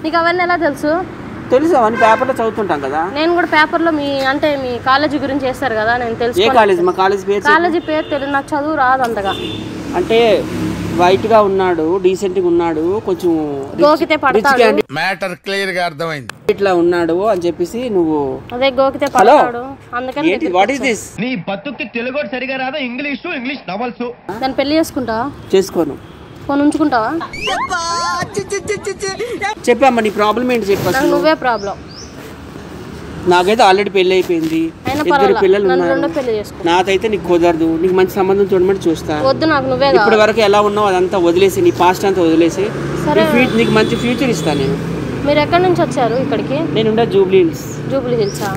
నీకు అవన్నీ ఎలా తెలుసు? తెలుసు, అవన్నీ పేపర్లో చదువుతుంటాం కదా. నేను కూడా పేపర్లో మీ కాలేజీ గురించి చేస్తారు కదా, నేను తెలుసు. ఏ కాలేజ్? మా కాలేజ్ పేరు తెలియదు, నాకు చదువు రాదు అంతగా. అంటే వైట్ గా ఉన్నాడు, డీసెంట్ గా ఉన్నాడు, కొంచెం గోకితే పడతాడు, మ్యాటర్ క్లియర్ గా అర్థమైంది, ఇట్లా ఉన్నాడు అని చెప్పేసి నువ్వు అదే గోకితే పడతాడు. అందుకని వాట్ ఇస్ దిస్? నీ బతుక్కి తెలుగు సరిగా రాదా, ఇంగ్లీష్ నవల్స్. దాన్ని పెళ్లి చేసుకుంటావా? చేసుకోను. ఫోన్ ఉంచుకుంటావా? చెప్పమ్మా నీ ప్రాబ్లం ఏంటి చెప్పు. నువ్వే ప్రాబ్లం. నాకైతే ఆల్రెడీ పెళ్లి అయిపోయింది, 2 పిల్లలు ఉన్నారు. నాకైతే నీకు కుదరదు. నీకు మంచి సంబంధం చూడమని చూస్తా. వద్దు నాకు, నువ్వే. ఇప్పటి వరకు ఎలా ఉన్నావు అదంతా వదిలేసి, నీ పాస్ట్ అంతా వదిలేసి నీకు మంచి ఫ్యూచర్ ఇస్తాను నేను. మీరు ఎక్కడి నుంచి వచ్చారు ఇక్కడికి? నేను ఉండే Jubilee hills. Jubilee hilsa?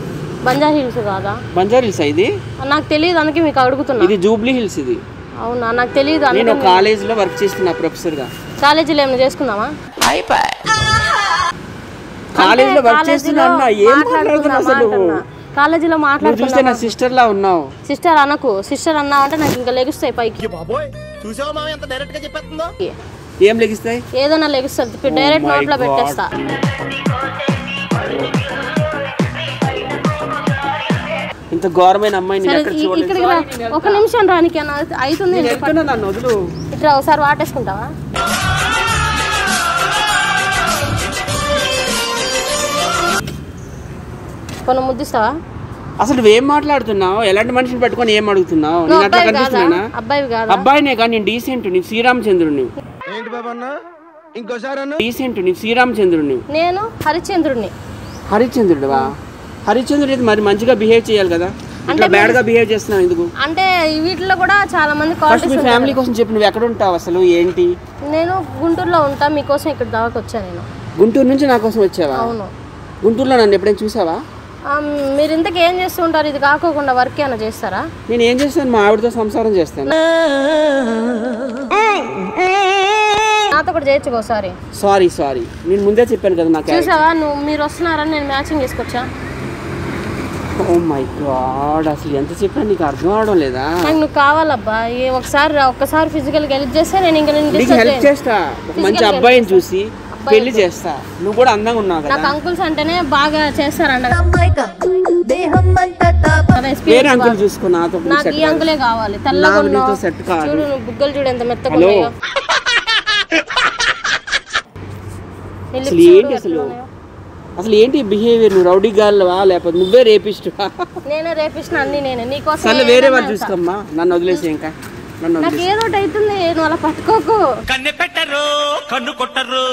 Banjara hills కాదా? బంజారా హిల్స్ ఇది నాకు తెలియదు, అందుకే మీకు అడుగుతున్నా. ఇది జూబ్లీ హిల్స్. ఇది అవునా? నాకు తెలియదు. నేను కాలేజీలో వర్క్ చేస్తున్నా ప్రొఫెసర్ గా. కాలేజీలో ఏమైనా చేసుకుందామా? కాలేజీలో వర్క్ చేస్తున్నా. ఏం మాట్లాడుతున్నా అసలు? కాలేజీలో చూస్తే నా సిస్టర్ లా ఉన్నావు. సిస్టర్ అనకు. సిస్టర్ అన్నావు అంటే నాకు ఇంకా లెగుస్తాయి పైకి. ఏం లెగిస్తాయి? ఏదైనా లెగుస్తుంది, డైరెక్ట్ నోట్లో పెట్టేస్తా. ఇంత ఘోరమైన అమ్మాయిని ఇక్కడికి రా, ఒక నిమిషం రానికి అవుతుంది. నన్ను వదులు. ఇట్లా ఒకసారి వాటేసుకుంటావా? కొన్ని ముద్దిస్తావా? అసలు నువ్వేం మాట్లాడుతున్నావు? ఎలాంటి మనిషిని పట్టుకొని ఏం అడుగుతున్నావు? అబ్బాయినే కానీ నేను డీసెంట్. నీ శ్రీరామచంద్రుడిని. డీసెంట్. నీ శ్రీరామచంద్రుడిని. నేను హరిశ్చంద్రుడిని. హరిశ్చంద్రుడివా? హరిశ్చంద్రుడు అయితే మరి మంచిగా బిహేవ్ చేయాలి కదా, అంటే బ్యాడ్ గా బిహేవ్ చేస్తున్నావు ఎందుకు? అంటే వీటిలో కూడా చాలా మంది మీ ఫ్యామిలీ కోసం చెప్పి నువ్వు ఎక్కడ ఉంటావు అసలు? ఏంటి? నేను గుంటూరులో ఉంటా, మీకోసం ఇక్కడ దాకా వచ్చాను. నేను గుంటూరు నుంచి నా కోసం వచ్చావా? అవును. గుంటూరులో నన్ను ఎప్పుడైనా చూసావా? మీరు ఇంతకు ఏం చేస్తూ ఉంటారు? ఇది కాకోకుండా వర్క్ ఏమైనా చేస్తారా? నేను ఏం చేస్తాను? మా ఆవిడతో సంసారం చేస్తాను. నాతో కూడా చేయొచ్చు ఒకసారి. సారీ నేను ముందే చెప్పాను కదా. నాకు చూసావా మీరు వస్తున్నారని నేను మ్యాచింగ్ తీసుకొచ్చా. ఓ మై గాడ్, అసలు ఎంత చెప్పినా నీకు అర్థం అవడం లేదా? నాకు నువ్వు కావాలబ్బా. ఒక్కసారి ఫిజికల్ గా హెల్ప్ చేస్తే నేను ఇంకా హెల్ప్ చేస్తా. మంచి అబ్బాయిని చూసి పెళ్లి చేస్తా. నువ్వు కూడా అందంగా ఉన్నావు కదా. నాకు అంకుల్స్ అంటేనే బాగా చేస్తారంట. వేరే అంకుల్ చూసుకో. నాతో నాకు ఈ అంకులే కావాలి. తెల్లగా ఉన్నావు చూడు, నువ్వు బుగ్గలు చూడు ఎంత మెత్తగా ఉన్నాయో. అసలు ఏంటి బిహేవియర్? నువ్వు రౌడీ గాళ్ళవా లేకపోతే నువ్వే రేపిస్టువా? నేనే రేపిస్టున్నా, అన్ని నేనే. నీకోసం సరే వేరే వాళ్ళు చూసుకోమ్మా, నన్ను వదిలేసి. ఇంకా నాకు ఏదో ఒకటి అవుతుంది, నువ్వు అలా పట్టుకోకు. కన్ను పెట్టరు, కన్ను కొట్టరు.